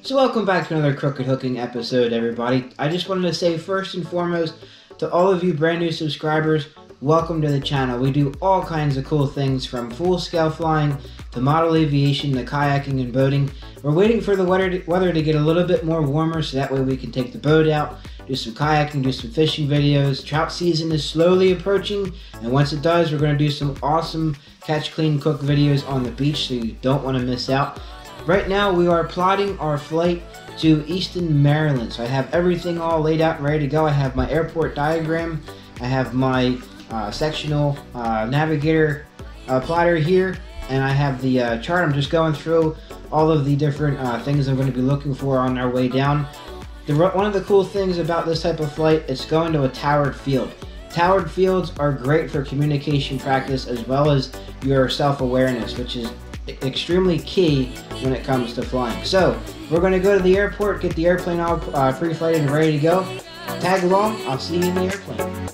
So welcome back to another Crooked Hooking episode, everybody. I just wanted to say first and foremost to all of you brand new subscribers, welcome to the channel. We do all kinds of cool things from full-scale flying to model aviation to kayaking and boating. We're waiting for the weather to get a little bit more warmer so that way we can take the boat out, do some kayaking, do some fishing videos. Trout season is slowly approaching, and once it does, we're going to do some awesome catch, clean, cook videos on the beach, so you don't want to miss out. Right now, we are plotting our flight to Easton, Maryland. So I have everything all laid out and ready to go. I have my airport diagram. I have my sectional navigator plotter here, and I have the chart. I'm just going through all of the different things I'm going to be looking for on our way down. One of the cool things about this type of flight is going to a towered field. Towered fields are great for communication practice as well as your self-awareness, which is extremely key when it comes to flying. So we're going to go to the airport, get the airplane all pre-flighted and ready to go. Tag along. I'll see you in the airplane.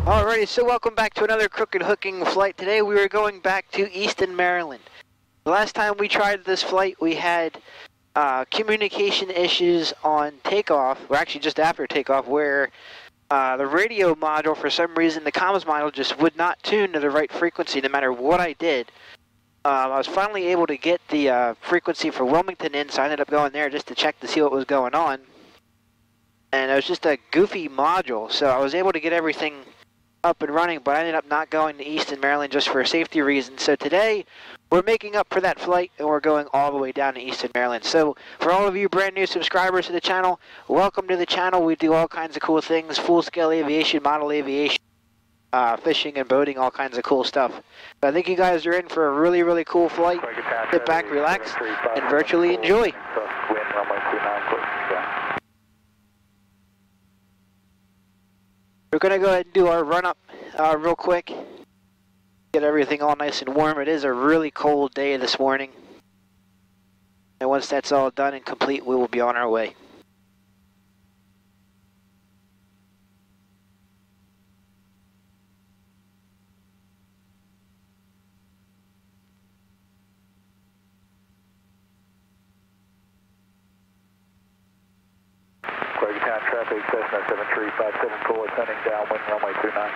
Alrighty, so welcome back to another Crooked Hooking flight. Today we are going back to Easton, Maryland. The last time we tried this flight, we had communication issues on takeoff, or actually just after takeoff, where the radio module, for some reason, the comms module just would not tune to the right frequency no matter what I did. I was finally able to get the frequency for Wilmington in, so I ended up going there just to check to see what was going on. And it was just a goofy module, so I was able to get everything up and running, but I ended up not going to Easton, Maryland just for safety reasons. So today, we're making up for that flight, and we're going all the way down to Easton, Maryland. So for all of you brand new subscribers to the channel, welcome to the channel. We do all kinds of cool things, full-scale aviation, model aviation, fishing and boating, all kinds of cool stuff. But I think you guys are in for a really, really cool flight. Sit back, relax, and virtually enjoy. We're going to go ahead and do our run-up real quick. Get everything all nice and warm. It is a really cold day this morning. And once that's all done and complete, we will be on our way. Traffic, Cessna 73574, sending downwind runway 29.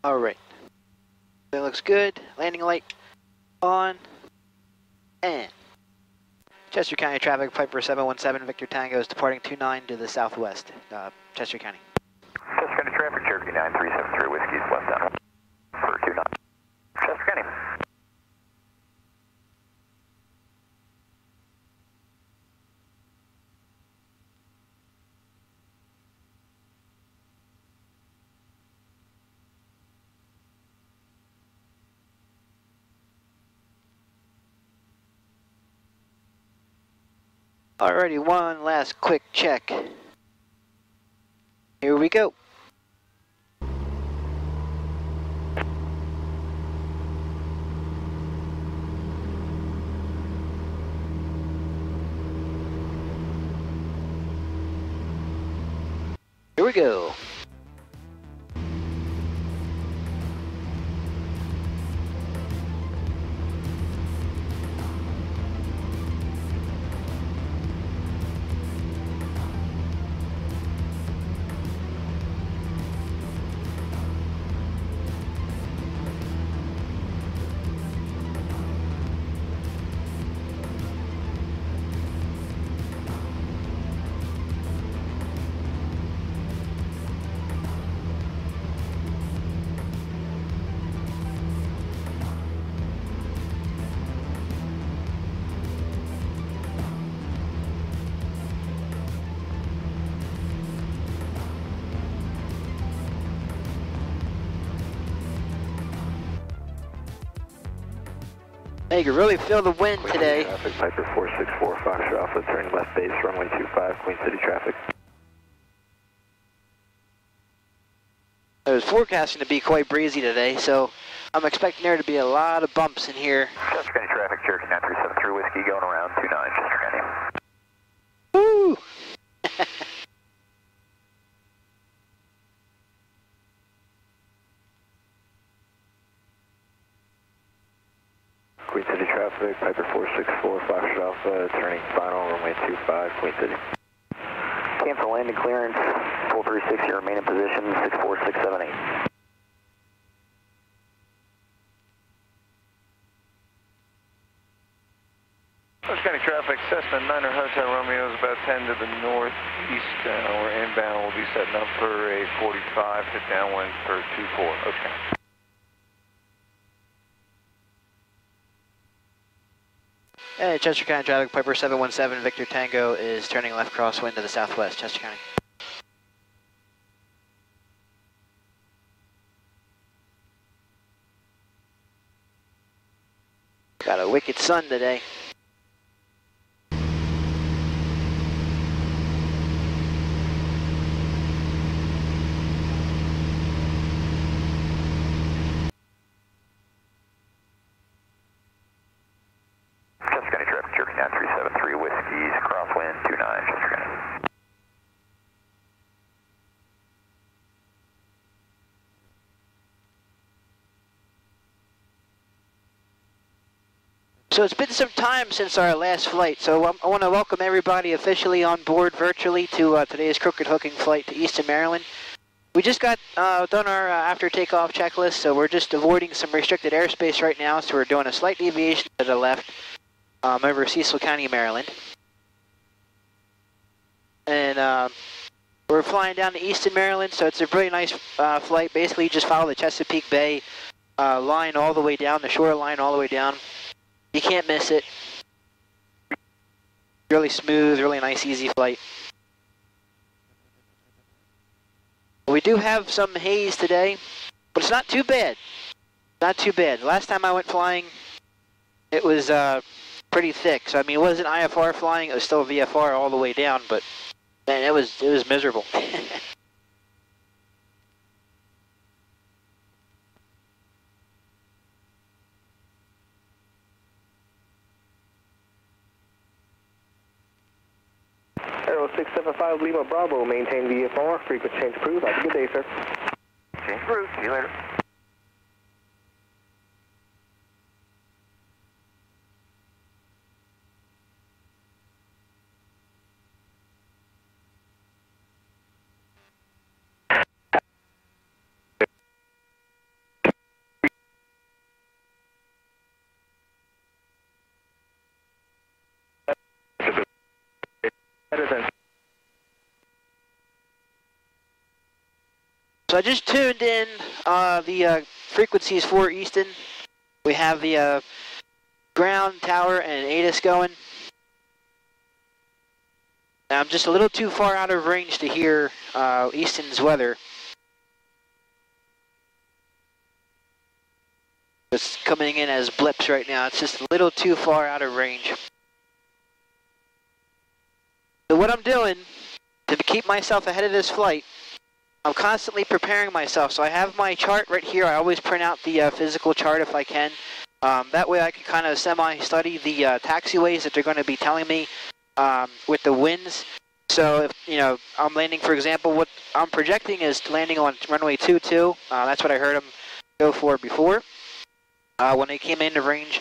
Alright. It looks good. Landing light on. And Chester County traffic, Piper 717, Victor Tango is departing 29 to the southwest. Chester County. Chester County traffic, Cherokee 9373, whiskey is westbound for 29. Chester County. Alrighty, one last quick check. Here we go. Here we go. Hey, you can really feel the wind today. Traffic, Piper 464, Foxtrot Alpha, turning left base, runway 25, Queen City traffic. It was forecasting to be quite breezy today, so I'm expecting there to be a lot of bumps in here. Chester County traffic, Cherokee 9373 Whiskey, going around 29, Chester County. Woo! Queen City traffic, Piper 464, Foxtrot Alpha, turning final, runway 25, Queen City. Cancel landing clearance, 436, you remain in position, 64678. Chester County traffic, Cessna 9er Hotel Romeo is about 10 to the northeast. We're inbound, we'll be setting up for a 45 to downwind for 24, okay. Hey, Chester County traffic, Piper 717, Victor Tango is turning left crosswind to the southwest, Chester County. Got a wicked sun today. Chester County traffic, Cherokee 9373 Whiskies, crosswind 29, Chester County. So it's been some time since our last flight, so I want to welcome everybody officially on board virtually to today's crooked hooking flight to Easton, Maryland. We just got done our after takeoff checklist, so we're just avoiding some restricted airspace right now, so we're doing a slight deviation to the left over Cecil County, Maryland. And we're flying down to Easton, Maryland, so it's a really nice flight. Basically, you just follow the Chesapeake Bay line all the way down, the shoreline all the way down. You can't miss it. Really smooth, really nice, easy flight. We do have some haze today, but it's not too bad. Not too bad. Last time I went flying, it was pretty thick. So I mean, it wasn't IFR flying; it was still VFR all the way down. But man, it was miserable. Aero 675 Lima Bravo, maintain VFR, frequency change approved. Have a good day, sir. Change approved, see you later. So I just tuned in the frequencies for Easton. We have the ground tower and ATIS going. Now I'm just a little too far out of range to hear Easton's weather. It's coming in as blips right now. It's just a little too far out of range. So what I'm doing to keep myself ahead of this flight, I'm constantly preparing myself. So I have my chart right here. I always print out the physical chart if I can. That way I can kind of semi-study the taxiways that they're going to be telling me with the winds. So if, you know, I'm landing, for example, what I'm projecting is landing on runway 22. That's what I heard them go for before when they came into range.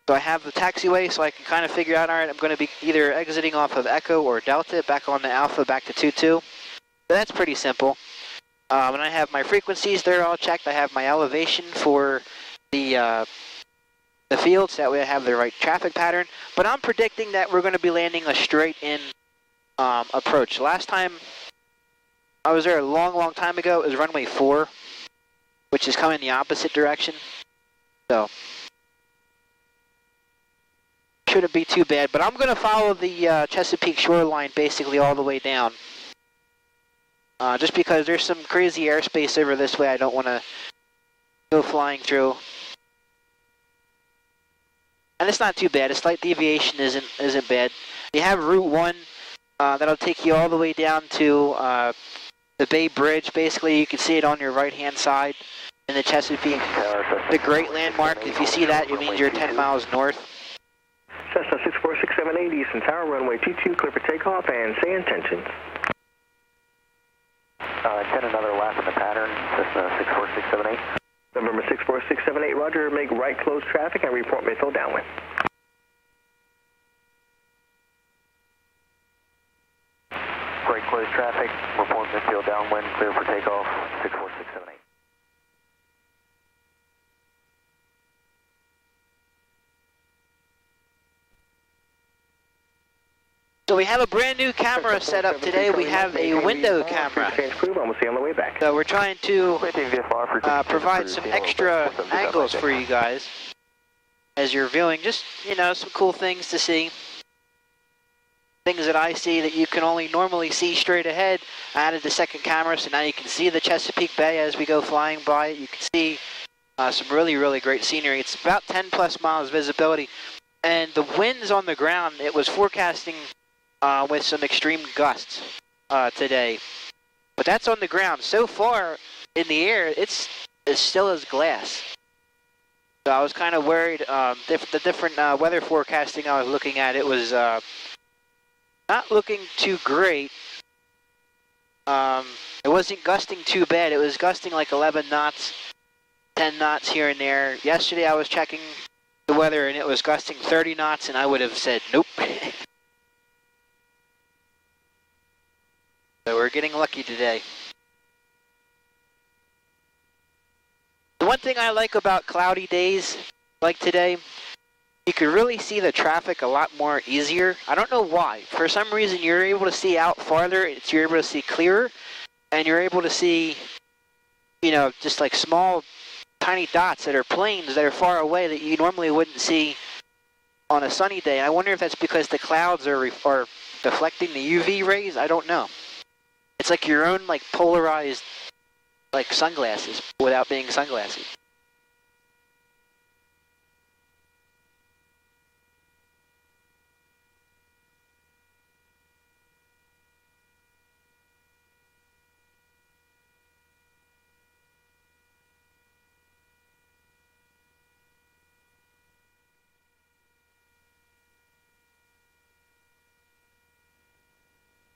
So I have the taxiway, so I can kind of figure out, all right, I'm going to be either exiting off of Echo or Delta, back on the Alpha, back to 22. So that's pretty simple. And I have my frequencies, they're all checked. I have my elevation for the field, so that way I have the right traffic pattern. But I'm predicting that we're going to be landing a straight-in approach. Last time I was there a long time ago, it was runway 4, which is coming the opposite direction. So shouldn't be too bad, but I'm going to follow the Chesapeake shoreline basically all the way down. Just because there's some crazy airspace over this way I don't want to go flying through. And it's not too bad, a slight deviation isn't bad. You have Route 1, that'll take you all the way down to the Bay Bridge. Basically, you can see it on your right-hand side in the Chesapeake. The great landmark, if you see that, it means you're 10 miles north. Cessna 64678 Easton Tower, runway 22, clear for takeoff, and say intentions. 10 another lap in the pattern, Cessna 64678. November 64678, roger, make right close traffic and report midfield downwind. Right close traffic, report midfield downwind, clear for takeoff, 64678. So we have a brand new camera set up today. We have a window camera. So we're trying to provide some extra angles for you guys as you're viewing. Just, you know, some cool things to see. Things that I see that you can only normally see straight ahead. I added the second camera, so now you can see the Chesapeake Bay as we go flying by it. You can see some really great scenery. It's about 10 plus miles visibility. And the winds on the ground, it was forecasting with some extreme gusts today. But that's on the ground. So far in the air, it's as still as glass. So I was kind of worried. The different weather forecasting I was looking at, it was not looking too great. It wasn't gusting too bad. It was gusting like 11 knots, 10 knots here and there. Yesterday I was checking the weather and it was gusting 30 knots and I would have said nope. So we're getting lucky today. The one thing I like about cloudy days like today, you can really see the traffic a lot more easier. I don't know why. For some reason, you're able to see out farther. You're able to see clearer, and you're able to see, you know, just like small, tiny dots that are planes that are far away that you normally wouldn't see on a sunny day. And I wonder if that's because the clouds are deflecting the UV rays. I don't know. It's like your own like polarized like sunglasses without being sunglasses.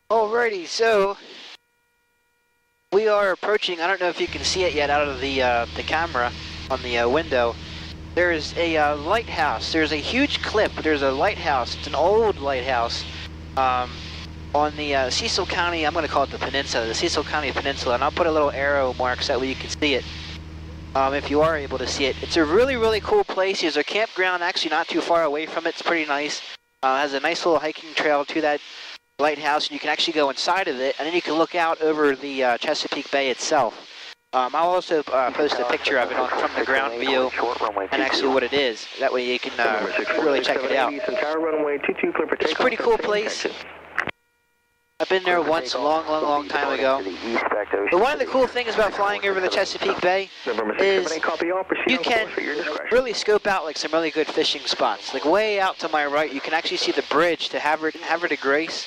Alrighty, so we are approaching. I don't know if you can see it yet out of the camera on the window. There's a lighthouse. There's a huge cliff. There's a lighthouse. It's an old lighthouse on the Cecil County. I'm going to call it the peninsula, the Cecil County Peninsula, and I'll put a little arrow mark so that way you can see it. If you are able to see it, it's a really cool place. There's a campground actually not too far away from it. It's pretty nice. It has a nice little hiking trail to that lighthouse, and you can actually go inside of it, and then you can look out over the Chesapeake Bay itself. I'll also post a picture of it from the ground view and actually what it is. That way you can really check it out. It's a pretty cool place. I've been there once a long time ago. But one of the cool things about flying over the Chesapeake Bay is you can really scope out like some really good fishing spots. Like way out to my right, you can actually see the bridge to Havre de Grace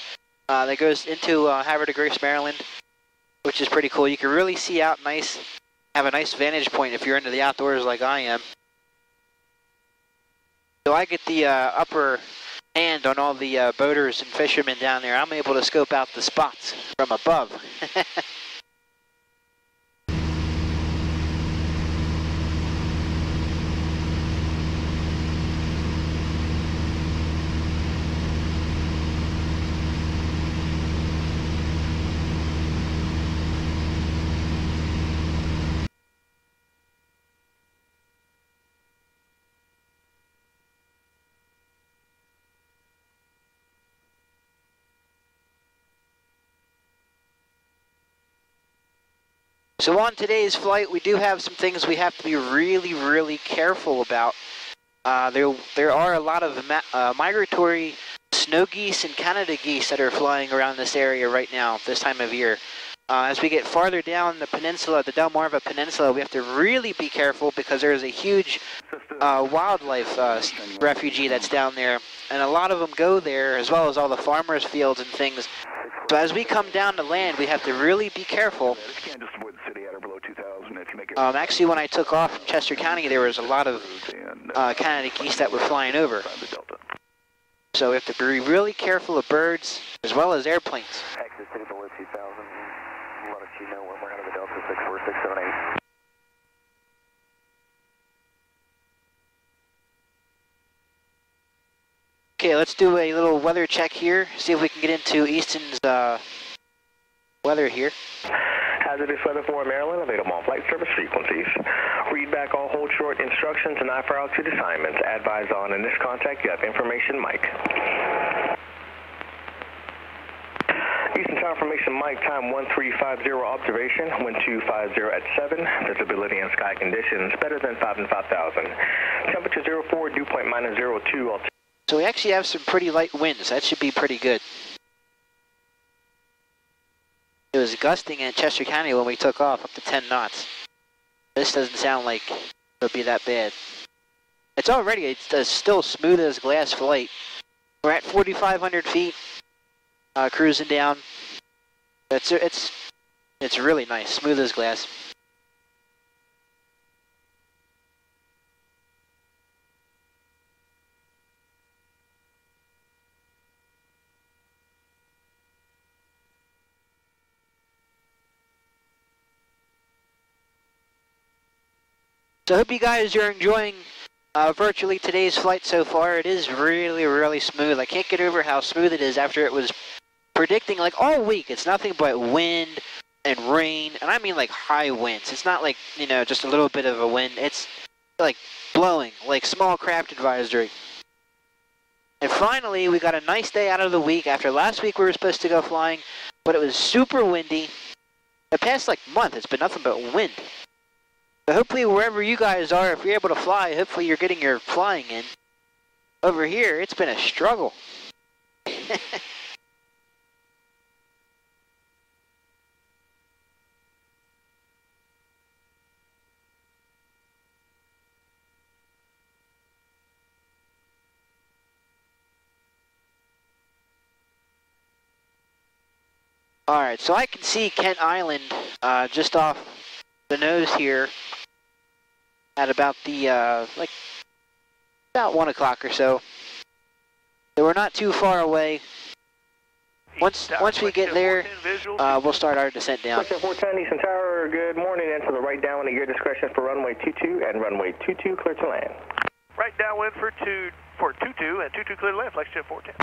that goes into Havre de Grace, Maryland, which is pretty cool. You can really see out nice, have a nice vantage point if you're into the outdoors like I am. So I get the upper hand on all the boaters and fishermen down there. I'm able to scope out the spots from above. So on today's flight, we do have some things we have to be really, really careful about. There are a lot of migratory snow geese and Canada geese that are flying around this area right now, this time of year. As we get farther down the peninsula, the Delmarva Peninsula, we have to really be careful because there is a huge wildlife refugee that's down there. And a lot of them go there, as well as all the farmers' fields and things. So as we come down to land, we have to really be careful. Actually, when I took off from Chester County, there was a lot of Canada geese that were flying over. So we have to be really careful of birds as well as airplanes. Exit City below 2000, let us know when we're out of the Delta 64678. Okay, let's do a little weather check here, see if we can get into Easton's weather here. Hazardous weather for Maryland, available on flight service frequencies. Read back all hold short instructions and not for altitude assignments. Advise on in this contact you have information, Mike. Easton Tower Formation, Mike, time 1350, observation, wind 250 at 7, visibility and sky conditions better than 5 and 5000. Temperature 04, dew point -02. So we actually have some pretty light winds, that should be pretty good. It was gusting in Chester County when we took off, up to 10 knots. This doesn't sound like it'll be that bad. It's still smooth as glass flight. We're at 4,500 feet, cruising down. It's really nice, smooth as glass. So I hope you guys are enjoying virtually today's flight so far. It is really, really smooth. I can't get over how smooth it is after it was predicting like all week. It's nothing but wind and rain, and I mean like high winds. It's not like, you know, just a little bit of a wind. It's like blowing, like small craft advisory. And finally, we got a nice day out of the week. After last week we were supposed to go flying, but it was super windy. The past like month, it's been nothing but wind. So hopefully wherever you guys are, if you're able to fly, hopefully you're getting your flying in. Over here, it's been a struggle. Alright, so I can see Kent Island just off the nose here at about the, about 1 o'clock or so. So we're not too far away. Once we get there, we'll start our descent down. 410 Easton Tower, good morning, and to the right downwind at your discretion for runway 22 and runway 22 clear to land. Right downwind for 22 and 22 clear to land, FlexJet 410.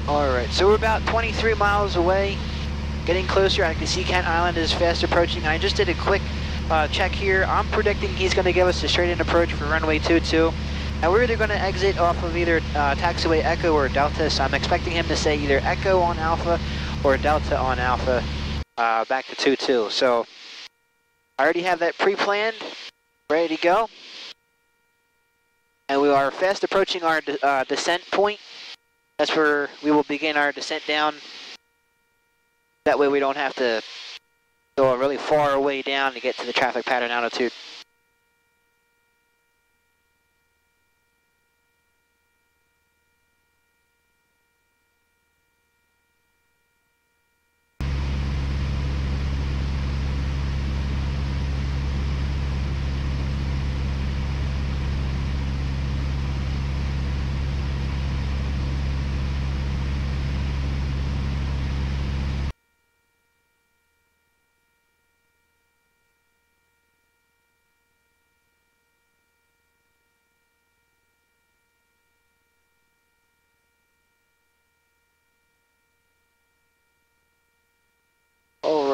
Alright, so we're about 23 miles away, getting closer. I can see Kent Island is fast approaching. I just did a quick check here. I'm predicting he's going to give us a straight-in approach for runway 22. Now we're either going to exit off of either taxiway Echo or Delta, so I'm expecting him to say either Echo on Alpha or Delta on Alpha back to 22. So I already have that pre-planned, ready to go. And we are fast approaching our descent point. That's where we will begin our descent down. That way we don't have to go really far away down to get to the traffic pattern altitude.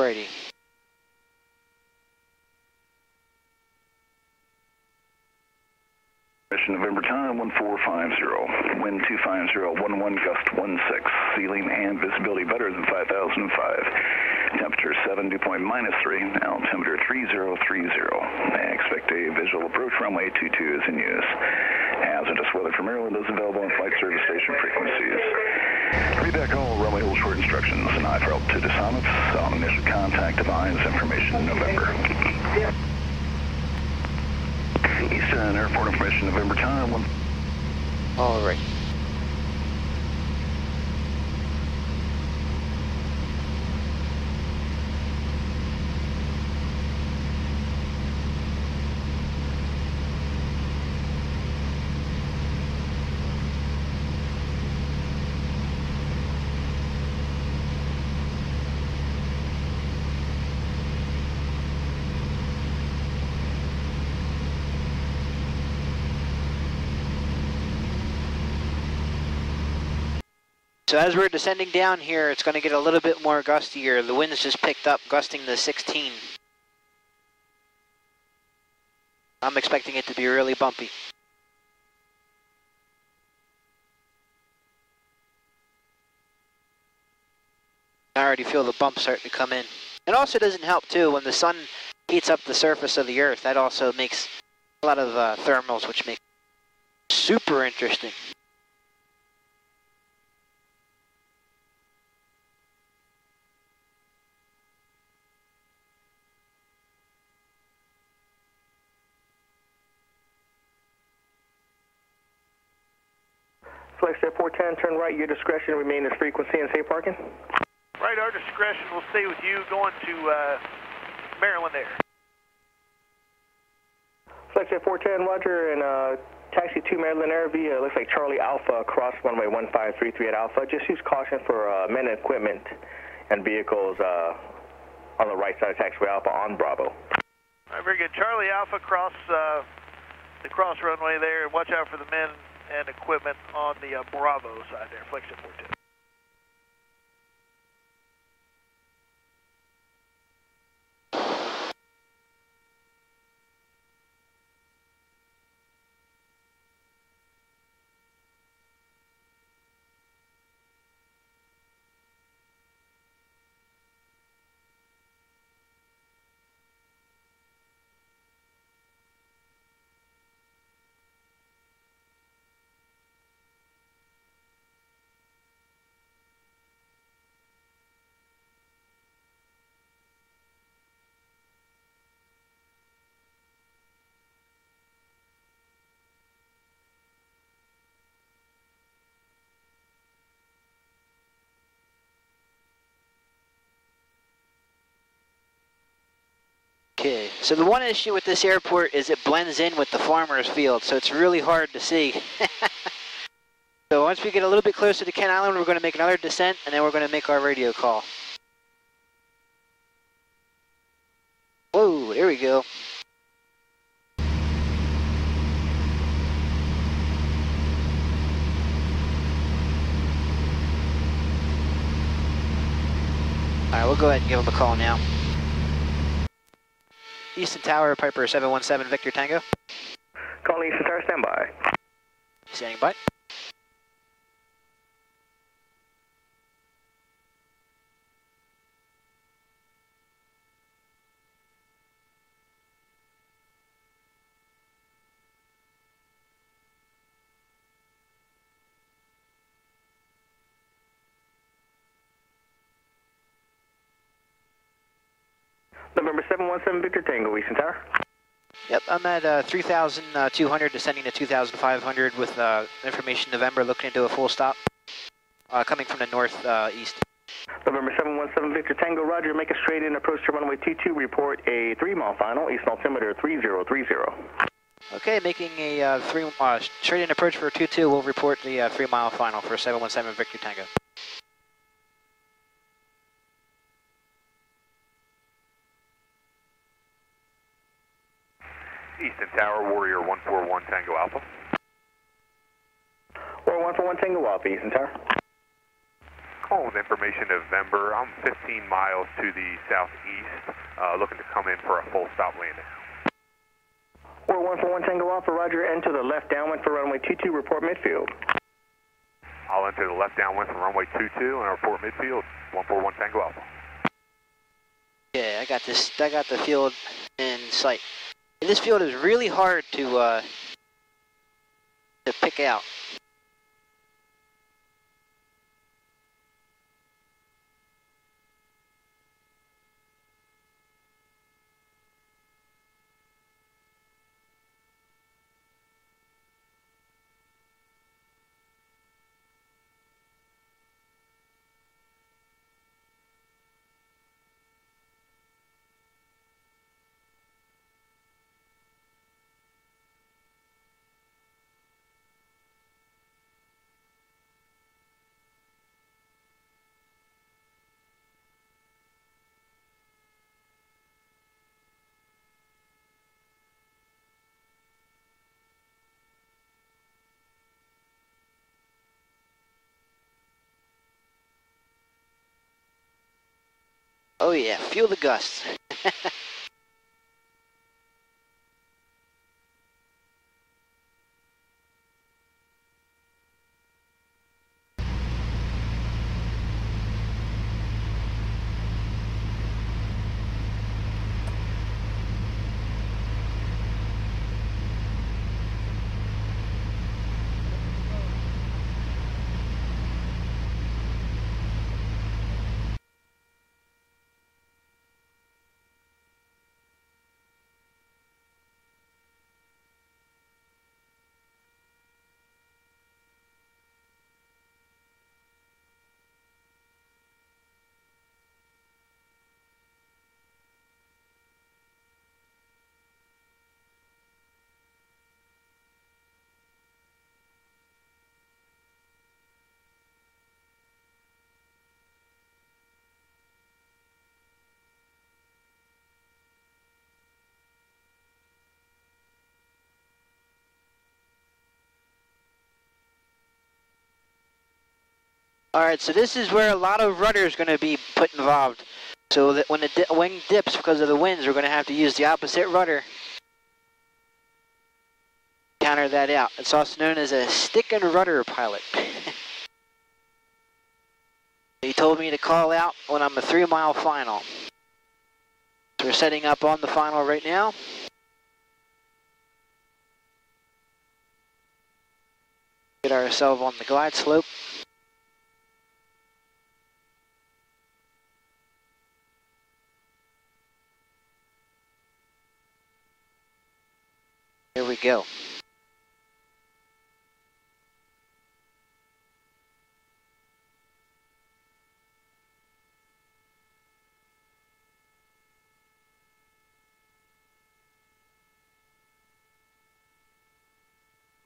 Alrighty. November time 1450, wind 250, 11 gust 16, ceiling and visibility better than 5005. Temperature 7, dew point -3, altimeter 3030. Expect a visual approach, runway 22 is in use. Hazardous weather for Maryland is available on flight service station frequencies. Read back all runway hold short instructions and I for altitude assignments on initial contact device information in November. Easton Airport information November time 1. Alright. So as we're descending down here, it's going to get a little bit more gustier. The wind's just picked up, gusting to 16. I'm expecting it to be really bumpy. I already feel the bumps starting to come in. It also doesn't help too when the sun heats up the surface of the earth. That also makes a lot of thermals, which make it super interesting. Flex Air 410, turn right, your discretion, remain as frequency and safe parking. Right, our discretion will stay with you going to Maryland Air. Flex Air 410, roger, and taxi to Maryland Air via, looks like Charlie Alpha, cross runway 1533 at Alpha. Just use caution for men and equipment and vehicles on the right side of taxiway Alpha on Bravo. All right, very good. Charlie Alpha, cross the cross runway there, and watch out for the men and equipment on the Bravo side there, Flex Air 410. Okay, so the one issue with this airport is it blends in with the farmer's field, so it's really hard to see. So once we get a little bit closer to Kent Island, we're going to make another descent, and then we're going to make our radio call. Whoa, there we go. Alright, we'll go ahead and give them a call now. Easton Tower, Piper 717, Victor Tango. Calling Easton Tower, stand by. Standing by. November 717, Victor Tango, Easton Tower. Yep, I'm at 3,200, descending to 2,500 with information November, looking into a full stop, coming from the northeast. November 717, Victor Tango, roger, make a straight in approach to runway 22, report a 3-mile final, Eastern altimeter 3030. Okay, making a straight in approach for 22, we'll report the 3-mile final for 717 Victor Tango. Easton Tower, Warrior 141 Tango Alpha. Warrior 141 Tango Alpha, Easton Tower. Calling with information November. I'm 15 miles to the southeast, looking to come in for a full stop landing. Or 141 Tango Alpha, roger, enter the left downwind for runway 22, report midfield. I'll enter the left downwind from runway 22 and report midfield, 141 Tango Alpha. Yeah, I got the field in sight. And this field is really hard to pick out. Oh yeah, feel the gusts. Alright, so this is where a lot of rudder is going to be put involved. So that when the wing dips because of the winds, we're going to have to use the opposite rudder. Counter that out. It's also known as a stick and rudder pilot. He told me to call out when I'm a 3-mile final. So we're setting up on the final right now. Get ourselves on the glide slope. Here we go.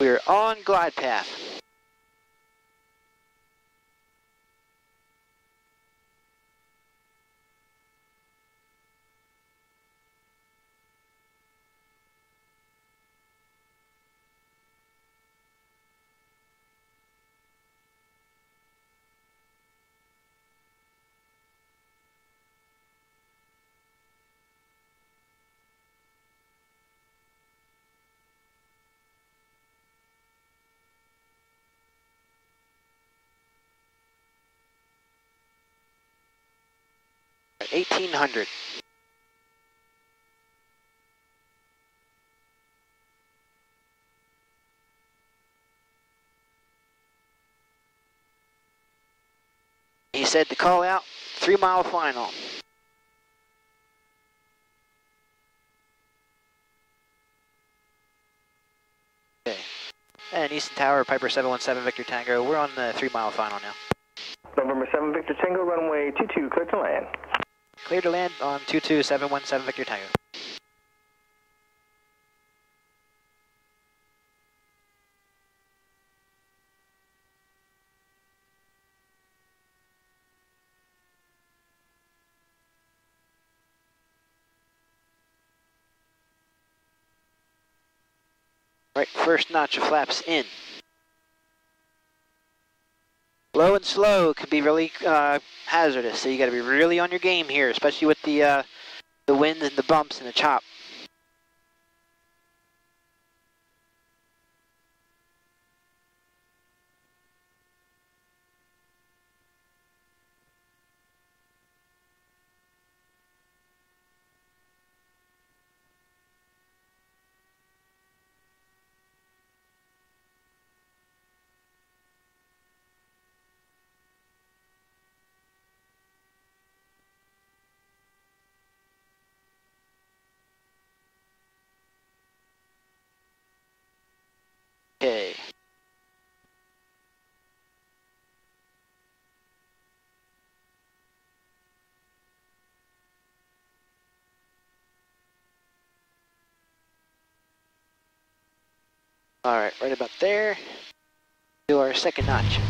We're on glide path. At 1800. He said to call out 3-mile final. Okay. And Easton Tower, Piper 717 Victor Tango. We're on the 3-mile final now. November 7 Victor Tango, runway 22, clear to land. Clear to land on 22717 Victor Tango. Right, first notch of flaps in. Low and slow can be really hazardous, so you got to be really on your game here, especially with the wind and the bumps and the chop. Okay. All right, right about there. Do our second notch.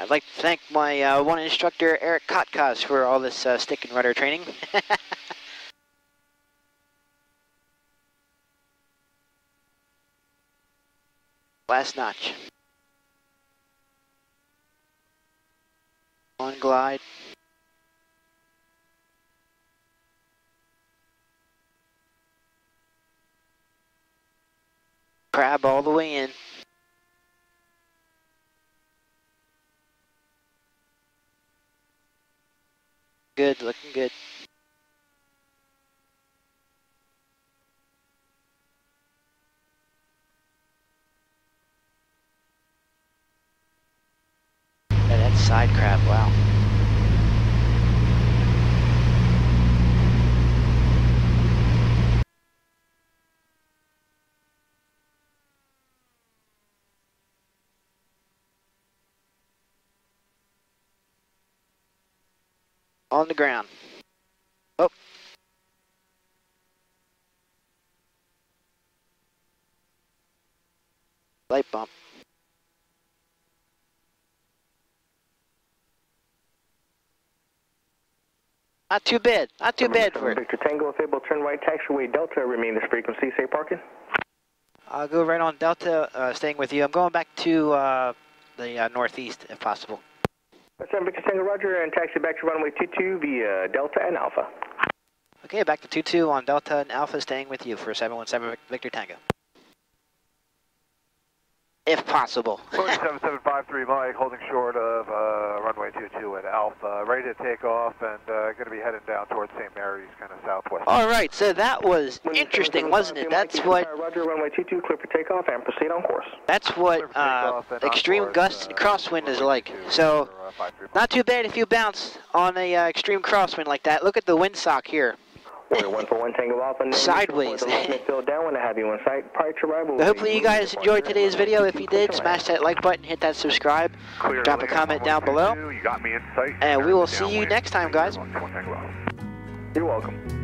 I'd like to thank my one instructor, Eric Kotkas, for all this stick and rudder training. Last notch. On glide. Crab all the way in. Good, looking good. Yeah, that's side crab, wow. On the ground. Oh. Light bump. Not too bad. Not too bad for it. Victor Tango, if able, turn right, taxiway Delta, remain this frequency, safe parking. I'll go right on Delta, staying with you. I'm going back to the northeast, if possible. That's Victor Tango, roger, and taxi back to runway 22 via Delta and Alpha. Okay, back to 22 on Delta and Alpha, staying with you for 717 Victor Tango. If possible. 47753 Mike, holding short of runway 22 at Alpha, ready to take off and going to be heading down towards St. Mary's, kind of southwest. All right, so that was interesting, wasn't it? That's what. Roger, runway 22, clear for takeoff and proceed on course. That's what extreme gusts and crosswind is like. So, not too bad if you bounce on a extreme crosswind like that. Look at the windsock here. We're 141 Tango Alpha. Sideways. Fill down when I have you on site. Prior to arrival. So hopefully you guys enjoyed today's video. If you did, smash that like button, hit that subscribe, drop a comment down below, You got me in sight. and we will see you next time, guys. You're welcome.